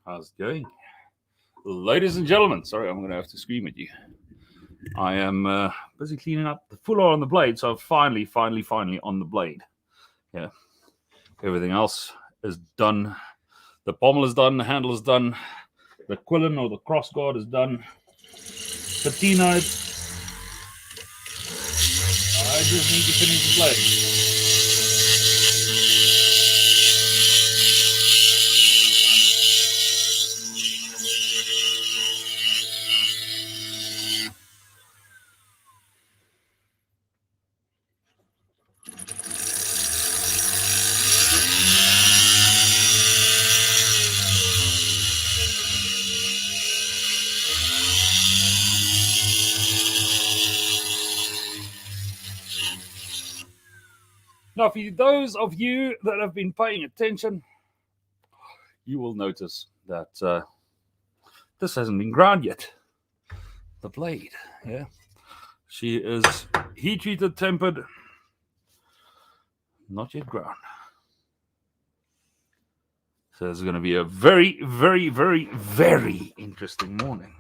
How's it going? Ladies and gentlemen, sorry, I'm going to have to scream at you. I am busy cleaning up the fuller on the blade, so finally on the blade. Yeah, everything else is done. The pommel is done, the handle is done, the quillen or the cross guard is done. Patina, I just need to finish the blade. Now, for those of you that have been paying attention, you will notice that this hasn't been ground yet. The blade, yeah. She is heat treated, tempered, not yet ground. So this is going to be a very interesting morning.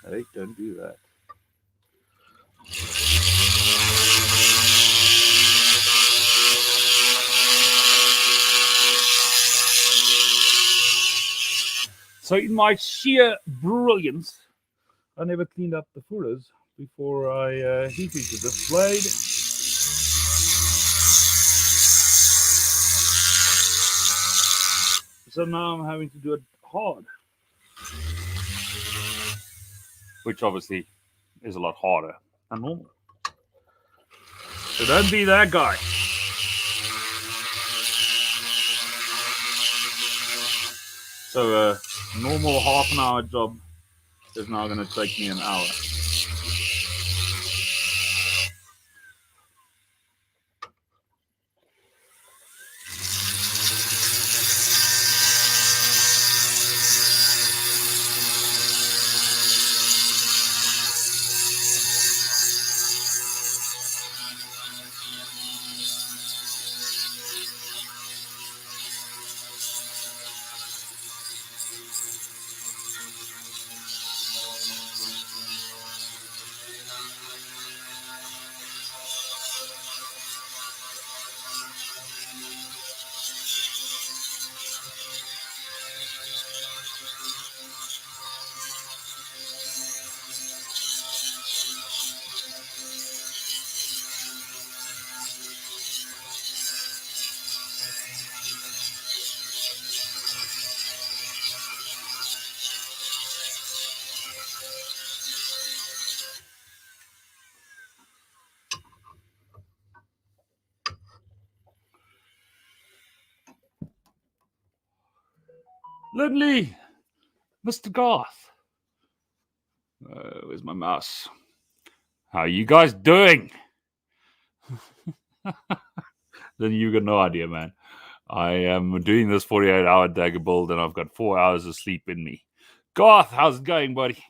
Hey, don't do that. So in my sheer brilliance, I never cleaned up the fullers before I heat treated this blade. So now I'm having to do it hard, which obviously is a lot harder than normal. So don't be that guy. So a normal half an hour job is now going to take me an hour. Lindley, Mr. Garth. Where's my mouse? How are you guys doing? Then you got no idea, man. I am doing this 48-hour dagger build, and I've got 4 hours of sleep in me. Garth, how's it going, buddy?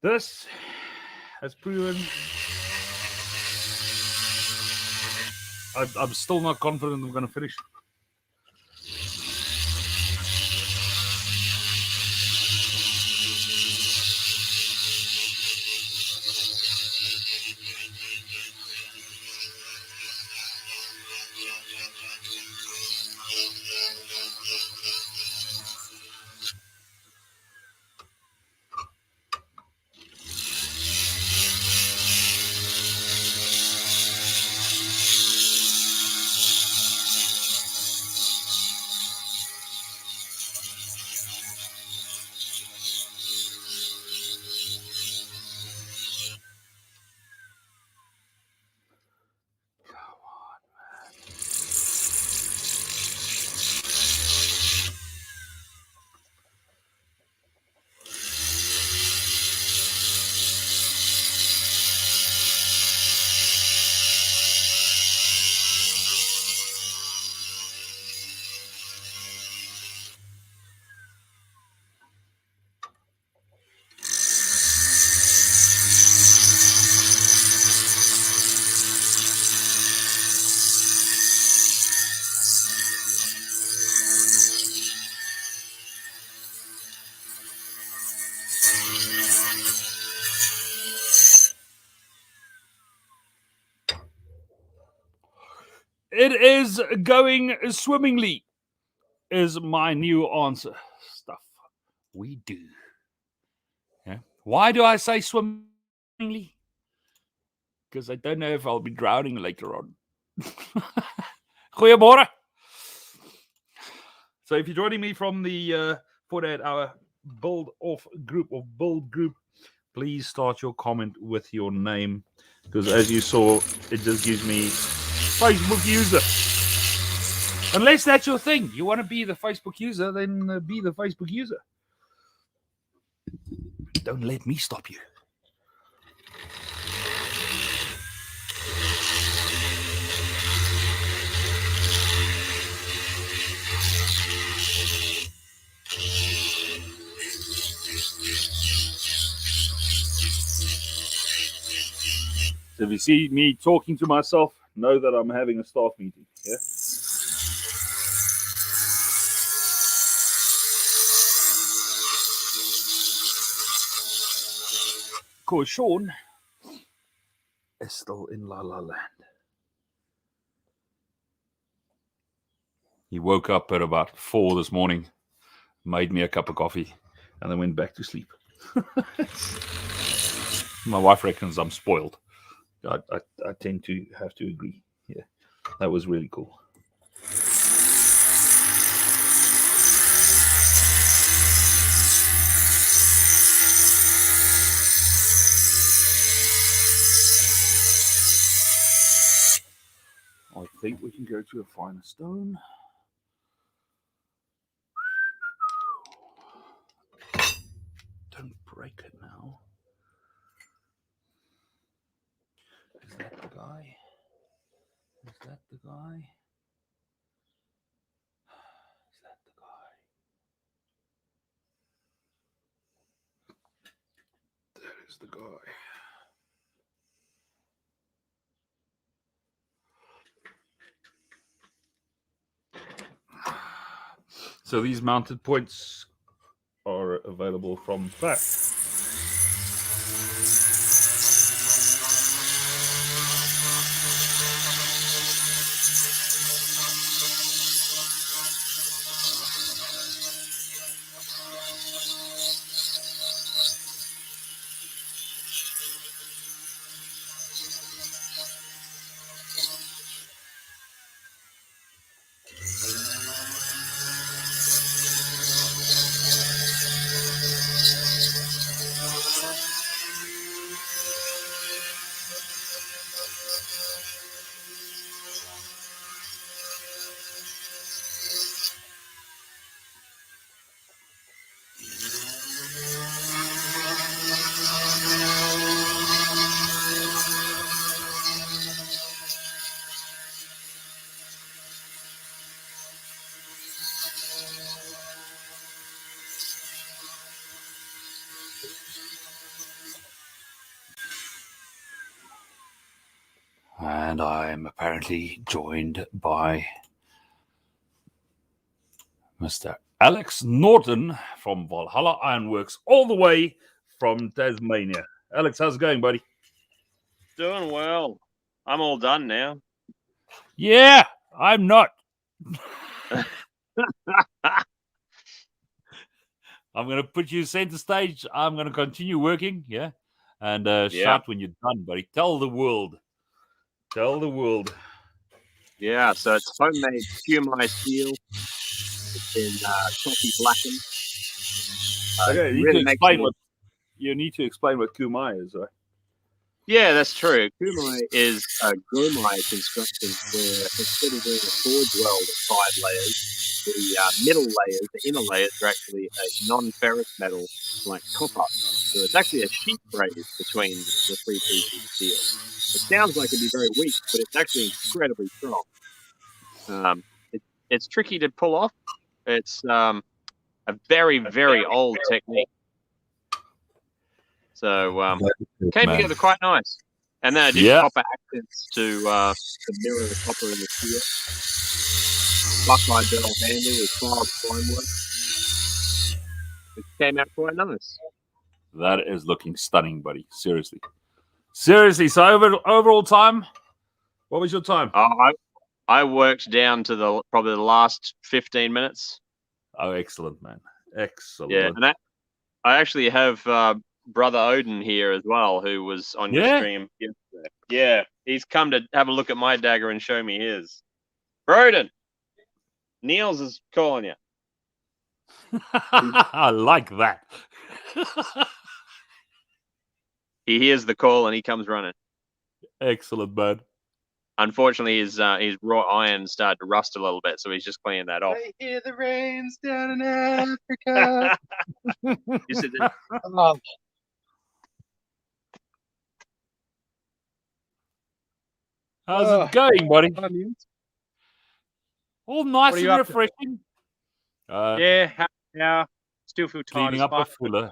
This has proven I'm still not confident I'm going to finish. It is going swimmingly, is my new answer. Stuff we do. Yeah. Why do I say swimmingly? Because I don't know if I'll be drowning later on. Goeiemorgen. So if you're joining me from the 48-hour build group, please start your comment with your name, because as you saw, it just gives me Facebook user. Unless that's your thing, you want to be the Facebook user, then be the Facebook user. Don't let me stop you. So if you see me talking to myself, know that I'm having a staff meeting. Yeah. Of course, Sean is still in La La Land. He woke up at about 4 this morning, made me a cup of coffee, and then went back to sleep. My wife reckons I'm spoiled. I tend to have to agree. Yeah, that was really cool. I think we can go to a finer stone. Don't break it now. Is that the guy? Is that the guy? Is that the guy? That is the guy. So these mounted points are available from that. And I'm apparently joined by Mr. Alex Norton from Valhalla Ironworks, all the way from Tasmania. Alex, how's it going, buddy? Doing well. I'm all done now. Yeah, I'm not. I'm going to put you center stage. I'm going to continue working, yeah? And shout when you're done, buddy. Tell the world. Tell the world. Yeah, so it's homemade QMI steel. It's been coffee blackened. Okay, you need to explain what kumai is, right? Yeah, that's true. Kumai is a gromite construction where instead of doing a forge weld at 5 layers, the middle layers, the inner layers, are actually a non-ferrous metal like copper. So it's actually a sheet braze between the 3 pieces of steel. It sounds like it'd be very weak, but it's actually incredibly strong. It's tricky to pull off. It's a very, very old technique. So came together quite nice. And then I did copper accents to mirror the copper in the steel. Buckeye bell handle with 5 stonework. It came out quite nice. That is looking stunning, buddy. Seriously. So overall time, what was your time? I worked down to probably the last 15 minutes. Oh, excellent, man. Excellent. Yeah, and I actually have brother Odin here as well, who was on your stream yesterday. Yeah, he's come to have a look at my dagger and show me his. Broden, Niels is calling you. I like that. He hears the call and he comes running. Excellent, man. Unfortunately, his raw iron started to rust a little bit, so he's just cleaning that off. I hear the rains down in Africa. You said that- Oh, How's it going, buddy? onions. All nice What are you and up to? refreshing. Yeah. Still feel tired Cleaning as up a fuck. fuller.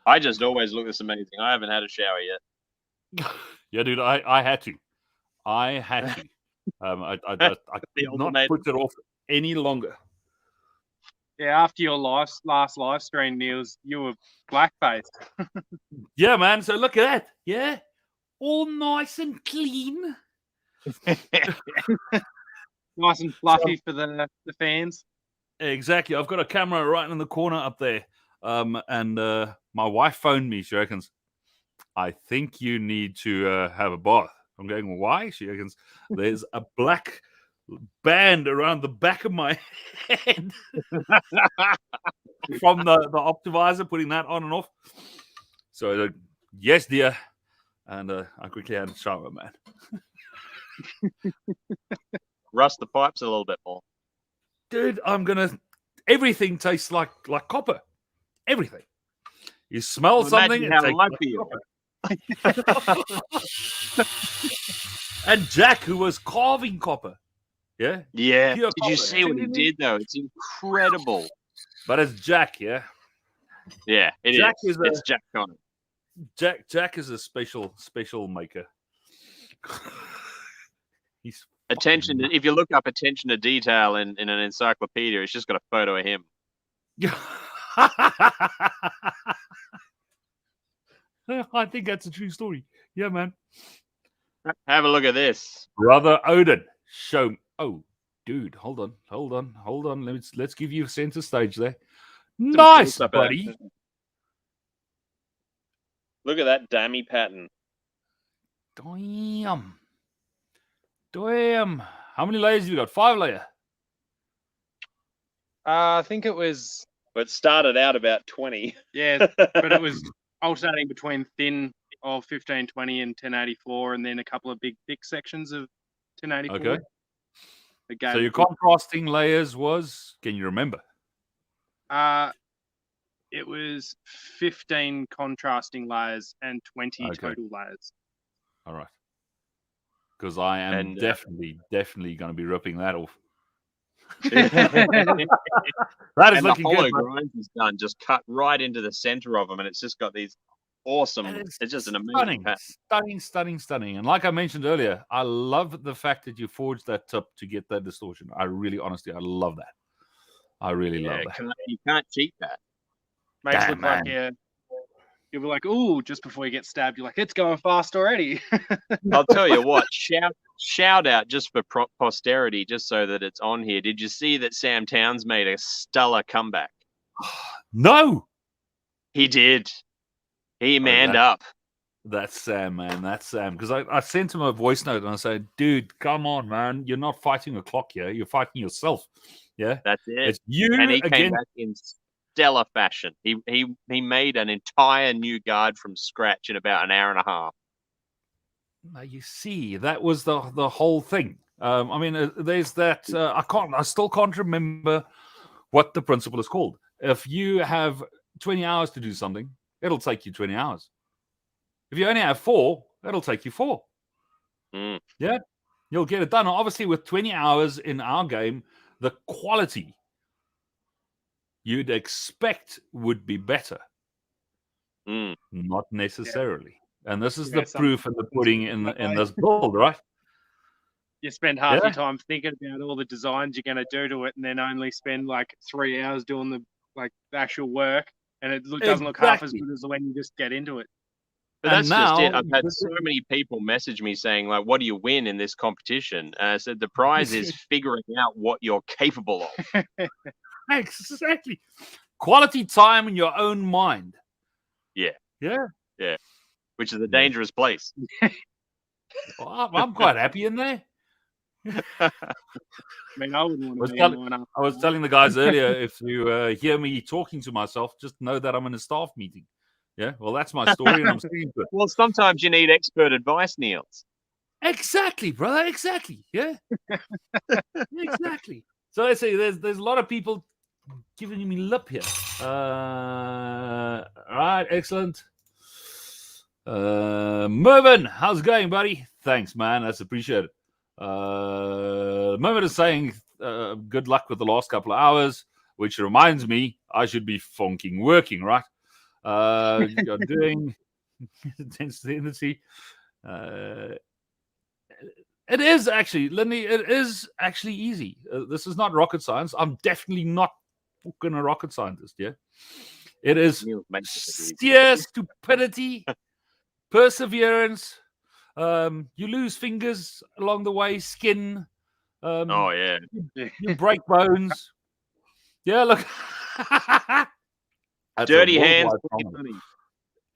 I just always look this amazing. I haven't had a shower yet. Yeah, dude, I had to. I had to. I The could not ultimate. put it off any longer. Yeah, after your last live stream, Niels, you were blackface. Yeah, man. So look at that. Yeah. All nice and clean. Nice and fluffy for the fans. Exactly. I've got a camera right in the corner up there. And my wife phoned me. She reckons, I think you need to have a bath. I'm going, well, why? She reckons, there's a black band around the back of my head from the optimizer, putting that on and off. So I said, yes, dear. And I quickly had a shower, man. Rust the pipes a little bit more. Dude, everything tastes like copper. Everything. You smell Well, something, imagine it how tastes life like feels. copper. And Jack, who was carving copper. Yeah? Yeah. Pure Did you copper. see what he did, though? It's incredible. But it's Jack, yeah? Yeah, it Jack is. is It's Jack Connor. Jack is a special maker. He's Attention to, if you look up attention to detail in an encyclopedia, it's just got a photo of him. I think that's a true story. Yeah, man. Have a look at this. Brother Odin, show. Oh, dude, hold on. Let's give you center stage there. Nice, close-up buddy. action. Look at that dummy pattern. Damn. How many layers you got? 5 layer. I think it was, But it started out about 20. yeah, but it was alternating between thin of 1520 and 1084, and then a couple of big thick sections of 1084. Okay. Again, So your contrasting layers was, can you remember? it was 15 contrasting layers and 20 Okay. total layers. All right. Because I am And, definitely going to be ripping that off. And That is the looking hollow good. man. grinds is done, just cut right into the center of them, and it's just got these awesome. That is It's just an amazing pattern. stunning. And like I mentioned earlier, I love the fact that you forged that tip to get that distortion. I love that. I really love that. You can't cheat that. Makes Damn, it look like you'll be like, ooh, just before you get stabbed, you're like, it's going fast already. I'll tell you what, shout out just for posterity, just so that it's on here. Did you see that Sam Towns made a stellar comeback? No, He did. He manned up. that's Sam, man. That's Sam. Because I sent him a voice note and I said, dude, come on, man. You're not fighting a clock here. You're fighting yourself. Yeah. That's it. It's you And he came again. back in stellar fashion. He made an entire new guard from scratch in about an hour and a half. Now, you see, that was the whole thing. I mean, there's that. I still can't remember what the principle is called. If you have 20 hours to do something, it'll take you 20 hours. If you only have 4, it'll take you 4. Mm. Yeah, you'll get it done. Obviously, with 20 hours in our game, the quality you'd expect would be better. Mm. Not necessarily. And this is Yeah, the proof in the pudding in this build, right? You spend half Yeah. your time thinking about all the designs you're going to do to it, and then only spend like 3 hours doing the actual work, and it doesn't look half as Exactly. good as when you just get into it. But And that's just it. now- I've had so many people message me saying, like, what do you win in this competition? And I said, the prize is figuring out what you're capable of. Exactly. Quality time in your own mind. Yeah. Yeah. Which is a dangerous place. Well, I'm quite happy in there. I mean, I wouldn't want Was to be tell- in one. I was telling the guys earlier, if you hear me talking to myself, just know that I'm in a staff meeting. Yeah, well, that's my story, and I'm sticking to it. Well, sometimes you need expert advice, Niels. Exactly, brother. Exactly. Yeah. Exactly. So I say there's a lot of people giving me lip here. All right, excellent. Mervin, how's it going, buddy? Thanks, man. That's appreciated. Mervin is saying good luck with the last couple of hours, which reminds me I should be funking working, right? You're doing tendency. It is actually, Lindy, it is actually easy. This is not rocket science. I'm definitely not fucking a rocket scientist, yeah? It is Niels makes it easy. sheer stupidity, perseverance. You lose fingers along the way, skin. Oh, yeah. You break bones. Yeah, look. That's a Dirty hands. worldwide phenomenon.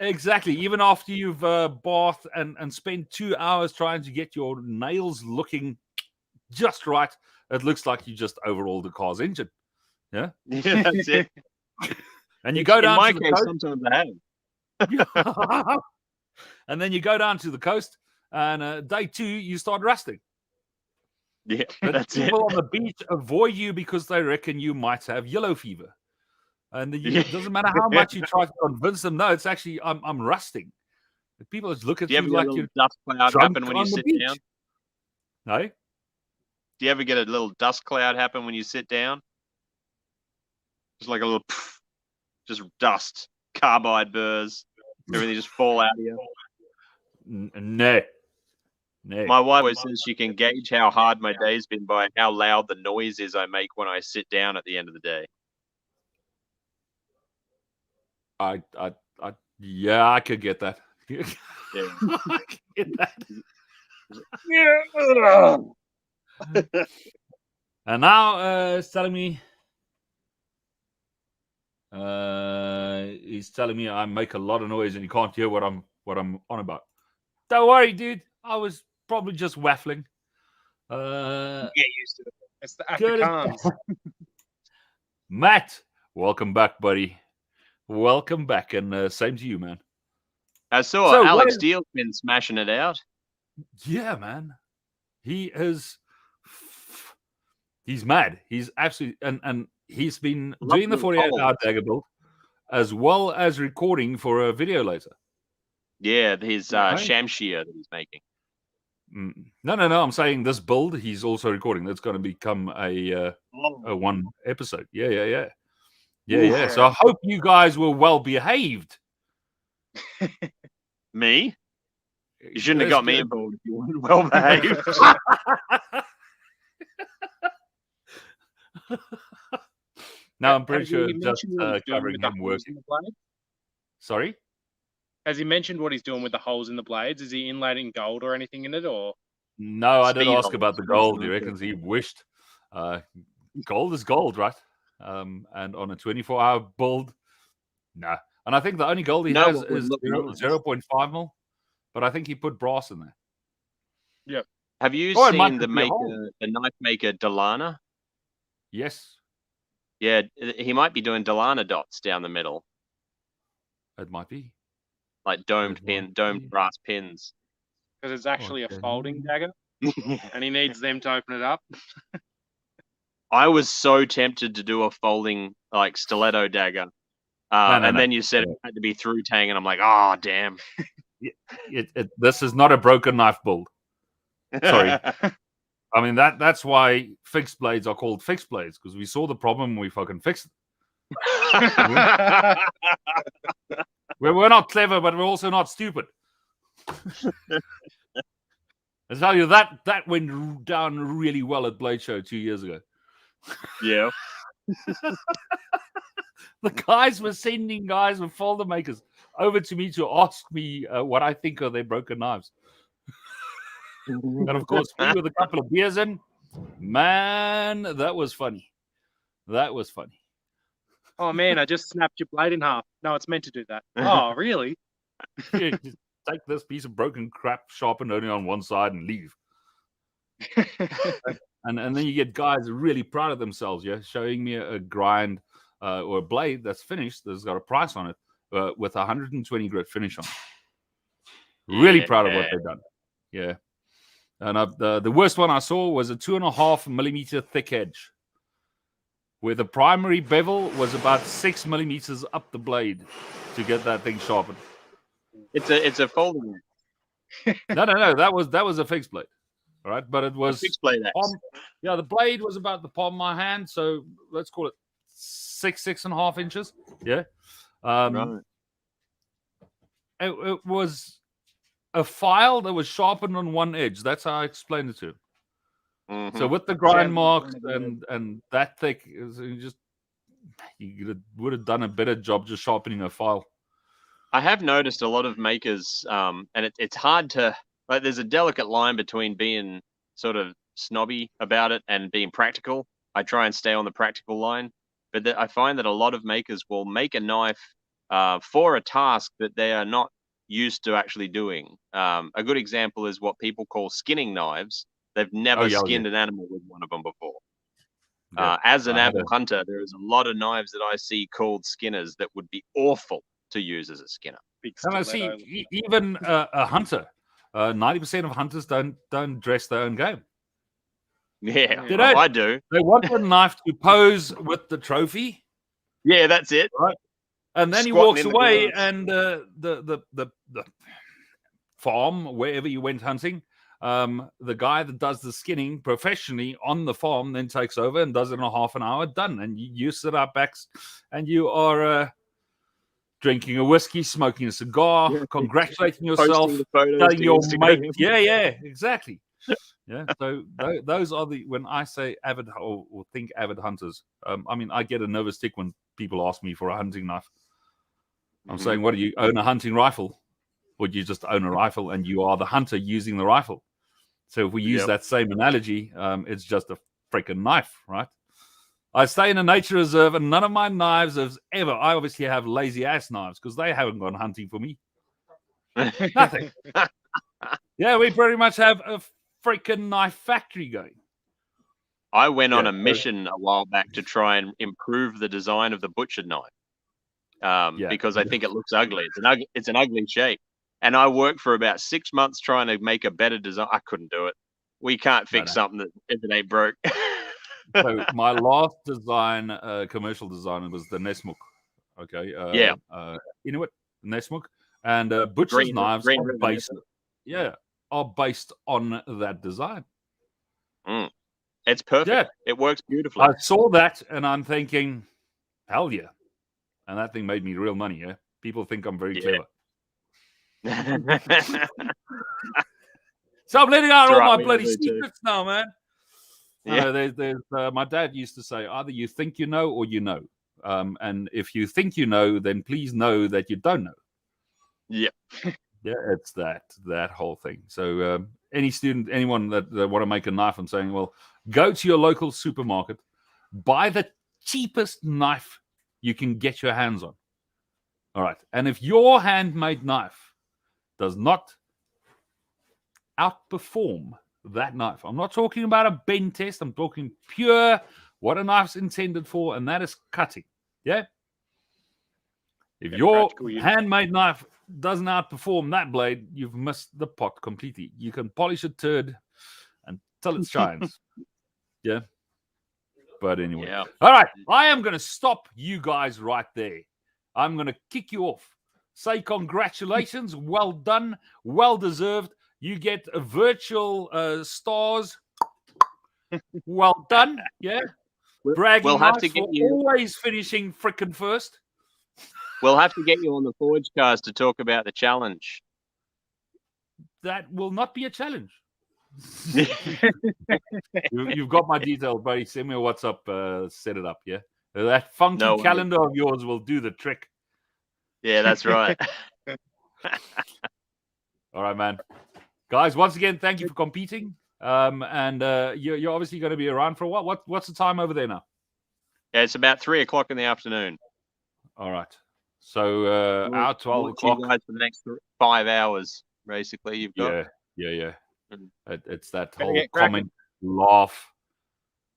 Exactly. Even after you've bathed and spent 2 hours trying to get your nails looking just right, it looks like you just overhauled the car's engine. Yeah. Yeah, that's it. And you go down In my to the case, coast. sometimes I have. And then you go down to the coast, and day 2, you start rusting. Yeah, But that's it. people on the beach avoid you because they reckon you might have yellow fever. And it doesn't matter how much you try to convince them. No, it's actually I'm rusting. People just look at Do you ever you get like a little you're dust cloud drunk happen when you on the sit beach. down? No, Do you ever get a little dust cloud happen when you sit down? Just like a little, just dust, carbide burrs, everything just fall out of you. no. My wife always says she can gauge how hard my day's been by how loud the noise is I make when I sit down at the end of the day. Yeah, I could get that. Yeah. I could get that. Yeah. And now it's telling me. He's telling me I make a lot of noise and you can't hear what I'm on about. Don't worry, dude. I was probably just waffling. Get used to it. It's the Good. Afrikaans. Matt, welcome back, buddy. Welcome back, and same to you, man. I saw So, Alex what is- Steele's been smashing it out. Yeah, man. He is. He's mad. He's absolutely and he's been doing the 48-hour dagger build as well as recording for a video later. Yeah, his Right. Shamshir that he's making. No. I'm saying this build he's also recording. That's going to become a one episode. Yeah. So I hope you guys were well behaved. Me? You shouldn't have That's got me good. involved if you weren't well behaved. No, I'm pretty Has sure he just mentioned what he's doing covering with the him holes in working. the blade? Sorry? Has he mentioned what he's doing with the holes in the blades? Is he inlaying gold or anything in it, or? No, I did Speed ask holes. about the gold. He reckons he wished. Gold is gold, right? And on a 24-hour build, no. And I think the only gold he No, has what would is look nice. 0.5 mil. But I think he put brass in there. Have you Oh, it might seen just be a hole. the knife maker Delana? Yes, Yeah, he might be doing Delana dots down the middle, it might be. like domed It might domed be. brass pins. Because it's actually Okay. a folding dagger, and he needs them to open it up. I was so tempted to do a folding like stiletto dagger, and then you said it had to be through tang, and I'm like, oh damn. This is not a broken knife build. Sorry. I mean, that's why fixed blades are called fixed blades, because we saw the problem and we fucking fixed it. We're not clever, but we're also not stupid. I tell you, that went down really well at Blade Show 2 years ago. Yeah. The guys were sending guys with folder makers over to me to ask me what I think of their broken knives. And of course, me with a couple of beers in, man, that was funny. That was funny. Oh man, I just snapped your blade in half. No, it's meant to do that. Oh, really? Yeah, just take this piece of broken crap, sharpened only on one side, and leave. And then you get guys really proud of themselves, yeah, showing me a grind or a blade that's finished, that's got a price on it, with 120 grit finish on it. Really proud of what they've done. Yeah. And the worst one I saw was a 2.5 millimeter thick edge, where the primary bevel was about 6 millimeters up the blade to get that thing sharpened. It's a folding. No. That was a fixed blade. All right, but it was fixed blade axe. Yeah, the blade was about the palm of my hand, so let's call it 6.5 inches. Yeah. Right. It was a file that was sharpened on one edge. That's how I explained it to him. Mm-hmm. So with the grind marks and that thick, you would have done a better job just sharpening a file. I have noticed a lot of makers, and it's hard to, like, there's a delicate line between being sort of snobby about it and being practical. I try and stay on the practical line, but I find that a lot of makers will make a knife for a task that they are not used to actually doing. A good example is what people call skinning knives. They've never skinned an animal with one of them before. Yeah, as an avid hunter, there is a lot of knives that I see called skinners that would be awful to use as a skinner. And I see even a hunter, 90% of hunters don't dress their own game. Yeah, I do. They want the knife to pose with the trophy. Yeah, that's it. Right, and then he walks away, and the farm, wherever you went hunting, the guy that does the skinning professionally on the farm then takes over and does it in a half an hour, done. And you sit up back and you are drinking a whiskey, smoking a cigar, congratulating yourself, telling your mate. Yeah, exactly. Yeah, so those are when I say avid or think avid hunters. I mean, I get a nervous tick when people ask me for a hunting knife. I'm saying, what do you own, a hunting rifle? Or do you just own a rifle and you are the hunter using the rifle? So if we use that same analogy, it's just a freaking knife, right? I stay in a nature reserve, and none of my knives have ever. I obviously have lazy ass knives because they haven't gone hunting for me. Nothing. Yeah, we pretty much have a freaking knife factory going. I went on a mission a while back to try and improve the design of the butchered knife because I think it looks ugly. It's an ugly shape. And I worked for about 6 months trying to make a better design. I couldn't do it. We can't fix something that if it ain't broke. So my last design, commercial design, was the Nesmuk. Okay. Inuit Nesmuk, and butcher's knives are based on that design. It's perfect. Yeah. It works beautifully. I saw that and I'm thinking, hell yeah. And that thing made me real money. Yeah. People think I'm very clever. So I'm letting out all my bloody secrets now, man. There's my dad used to say, either you think you know or you know. And if you think you know, then please know that you don't know. Yeah. Yeah, it's that whole thing. So any student, anyone that want to make a knife, I'm saying, well, go to your local supermarket, buy the cheapest knife you can get your hands on. All right. And if your handmade knife does not outperform that knife, I'm not talking about a bend test, I'm talking pure what a knife's intended for, and that is cutting. Yeah. If your handmade knife doesn't outperform that blade, you've missed the pot completely. You can polish a turd until it shines. Yeah. But anyway. Yeah. All right. I am going to stop you guys right there. I'm going to kick you off. Say congratulations. Well done. Well deserved. You get a virtual stars. Well done. Yeah. Bragging we'll have to get you always finishing frickin' first. We'll have to get you on the Forge Cast to talk about the challenge. That will not be a challenge. You've got my details, buddy. Send me a WhatsApp. Set it up, yeah? That funky No way. calendar of yours will do the trick. Yeah, that's right. All right, man. Guys, once again, thank you for competing. And you're obviously going to be around for a while. What's the time over there now? Yeah, it's about 3 o'clock in the afternoon. All right. So our 12 o'clock. You guys for the next 5 hours, basically. You've got. Yeah. Mm. It's that Gotta whole get cracking. comment, laugh.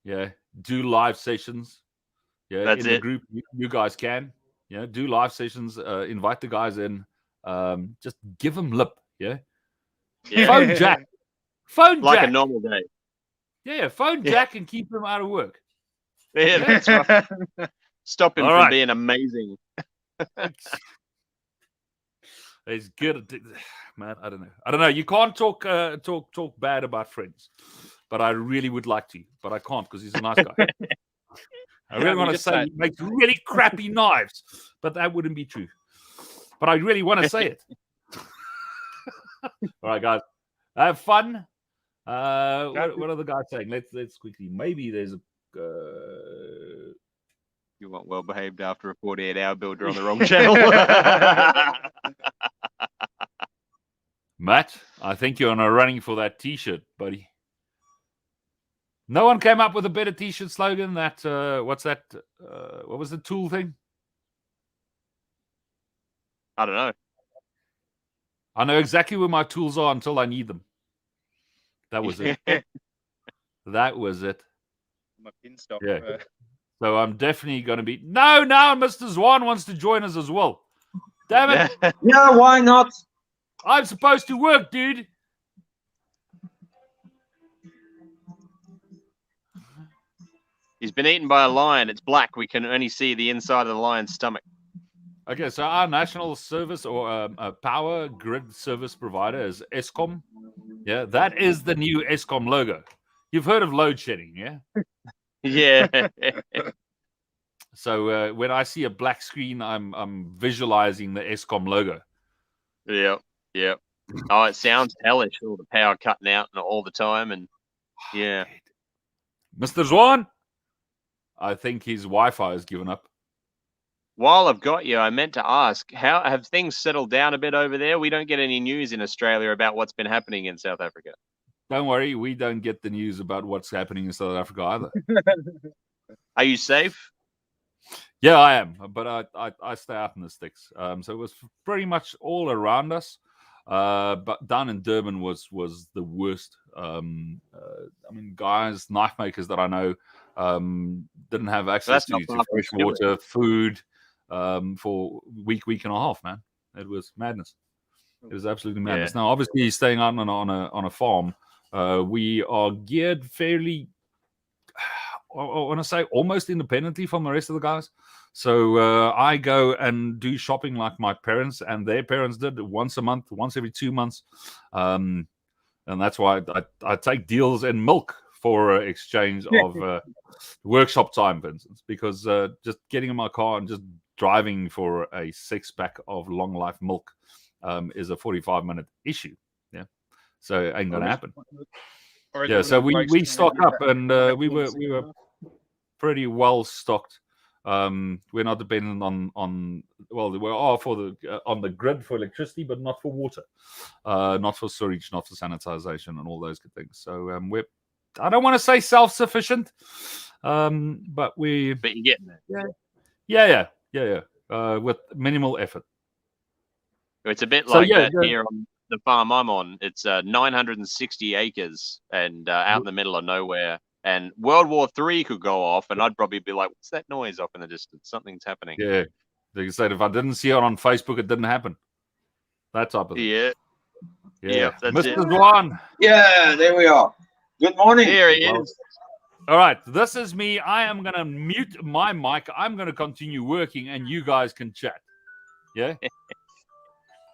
Yeah. Do live sessions. Yeah. That's in the it. group, you guys can. Yeah. Do live sessions. Invite the guys in. Just give them lip. Yeah. Phone Jack. Phone Like Jack. a normal day. Yeah. Phone Jack and keep them out of work. Yeah, that's right. Stop him All from right. being amazing. He's good at it. Man, I don't know. You can't talk bad about friends, but I really would like to, but I can't because he's a nice guy. I really want to say he makes really crappy knives, but that wouldn't be true. But I really want to say it. All right, guys, have fun. What are the guys saying? Let's quickly. Maybe there's a. You want well behaved after a 48-hour builder on the wrong channel. Matt, I think you're on a running for that T-shirt, buddy. No one came up with a better T-shirt slogan. That what's that? What was the tool thing? I don't know. I know exactly where my tools are until I need them. That was it. That was it. My pin stop. Yeah. So I'm definitely going to be. No, now Mr. Zwan wants to join us as well. Damn it. Yeah, why not? I'm supposed to work, dude. He's been eaten by a lion. It's black. We can only see the inside of the lion's stomach. Okay, so our national service or power grid service provider is Eskom. Yeah, that is the new Eskom logo. You've heard of load shedding, yeah? Yeah. So when I see a black screen, I'm visualizing the Eskom logo. Yep. Oh, it sounds hellish. All the power cutting out all the time, and yeah. Mr. Zwan, I think his Wi-Fi has given up. While I've got you, I meant to ask, how have things settled down a bit over there? We don't get any news in Australia about what's been happening in South Africa. Don't worry, we don't get the news about what's happening in South Africa either. Are you safe? Yeah, I am, but I stay out in the sticks. So it was pretty much all around us. But down in Durban was the worst. I mean, guys, knife makers that I know didn't have access to fresh water, food for week and a half. Man, it was madness. It was absolutely madness. Yeah. Now, obviously, staying out on a farm, we are geared fairly. I want to say almost independently from the rest of the guys. So I go and do shopping like my parents and their parents did once a month, once every 2 months. And that's why I take deals in milk for exchange of workshop time, for instance, because just getting in my car and just driving for a 6-pack of long life milk is a 45-minute issue. Yeah. So it ain't going to happen. Yeah, so we stock up, and we were pretty well stocked. We're not dependent on the grid for electricity, but not for water, not for sewage, not for sanitization, and all those good things. So I don't want to say self-sufficient, but you're getting there. Yeah. With minimal effort. It's a bit like that here on the farm I'm on. It's 960 acres and out in the middle of nowhere. And World War III could go off, and I'd probably be like, "What's that noise off in the distance? Something's happening." Yeah, they said if I didn't see it on Facebook, it didn't happen. That type of thing. Yeah. That's Mr. Zwan. Yeah, there we are. Good morning. Here he is. All right, this is me. I am going to mute my mic. I'm going to continue working, and you guys can chat. Yeah?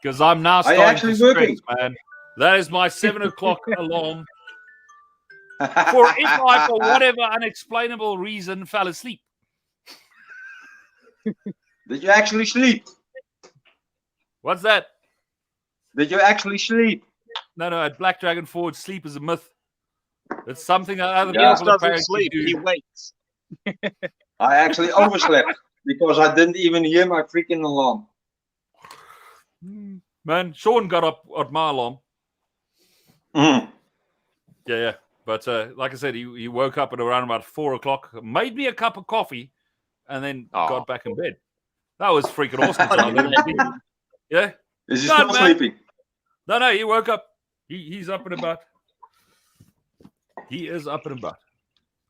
Because I'm now starting to stress, man. That is my 7 o'clock alarm. For if I, for whatever unexplainable reason, fell asleep. Did you actually sleep? What's that? Did you actually sleep? No, at Black Dragon Forge, sleep is a myth. It's something that other He people doesn't sleep. do. He waits. I actually overslept because I didn't even hear my freaking alarm. Man, Sean got up at my alarm. Mm. Yeah. But like I said, he woke up at around about 4 o'clock, made me a cup of coffee, and then got back in bed. That was freaking awesome. Yeah. Is he still sleeping? No, he woke up. He's up and about. He is up and about.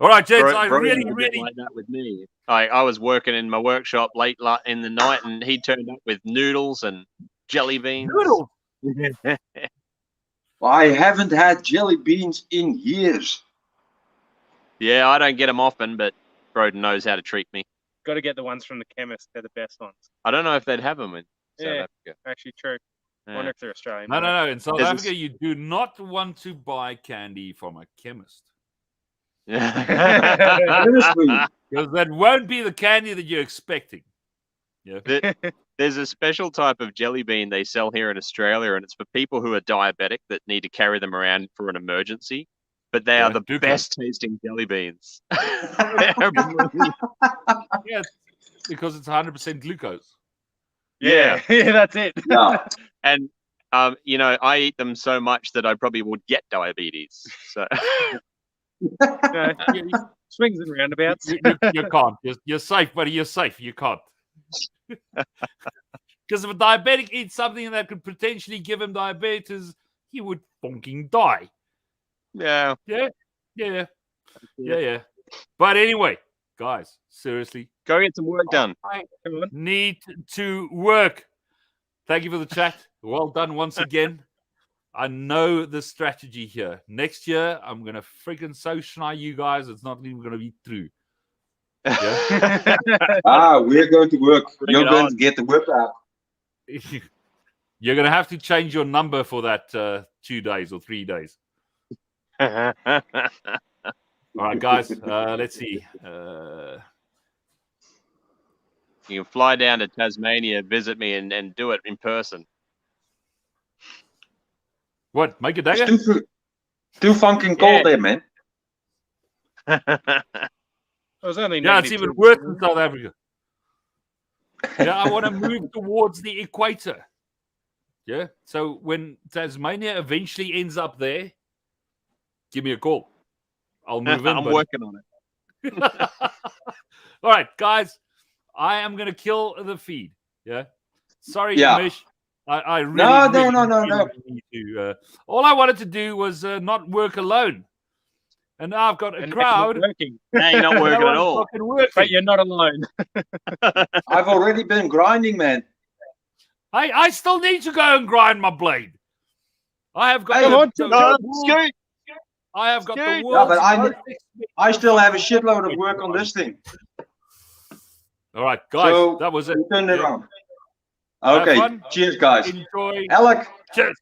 All right, gents, I really like that with me. I was working in my workshop late in the night, and he turned up with noodles and jelly beans. Noodles? I haven't had jelly beans in years. Yeah, I don't get them often, but Broden knows how to treat me. Got to get the ones from the chemist. They're the best ones. I don't know if they'd have them in South Africa. Actually true. I wonder if they're Australian. No. In South Africa, you do not want to buy candy from a chemist. Because that won't be the candy that you're expecting. Yeah. There's a special type of jelly bean they sell here in Australia, and it's for people who are diabetic that need to carry them around for an emergency. But they are the best tasting jelly beans. Yeah, because it's 100% glucose. Yeah, that's it. Yeah. And I eat them so much that I probably would get diabetes. So swings and roundabouts. You can't. You're safe, buddy. You're safe. You can't. Because if a diabetic eats something that could potentially give him diabetes, he would fucking die. Yeah. But anyway, guys, seriously, go get some work done. I need to work. Thank you for the chat. Well done once again. I know the strategy here. Next year, I'm going to freaking so shine you guys. It's not even going to be true. Yeah? We're going to work. You're going to get the whip out. You're going to have to change your number for that 2 days or 3 days. All right, guys, let's see. You can fly down to Tasmania, visit me, and do it in person. What? Make a dagger? It's too fucking cold there, man. It's even worse in South Africa. Yeah, I want to move towards the equator. Yeah, so when Tasmania eventually ends up there, give me a call. I'll move in. I'm working on it. All right, guys, I am going to kill the feed. Yeah, sorry, Mish. I really no. Need to, all I wanted to do was not work alone. And now I've got a crowd. Now you're not working at all. But you're not alone. I've already been grinding, man. I still need to go and grind my blade. I have got I have got the world. Yeah, but I still have a shitload of work on this thing. All right, guys, so that was it. Turn it on. Okay, cheers, guys. Enjoy. Alec. Cheers.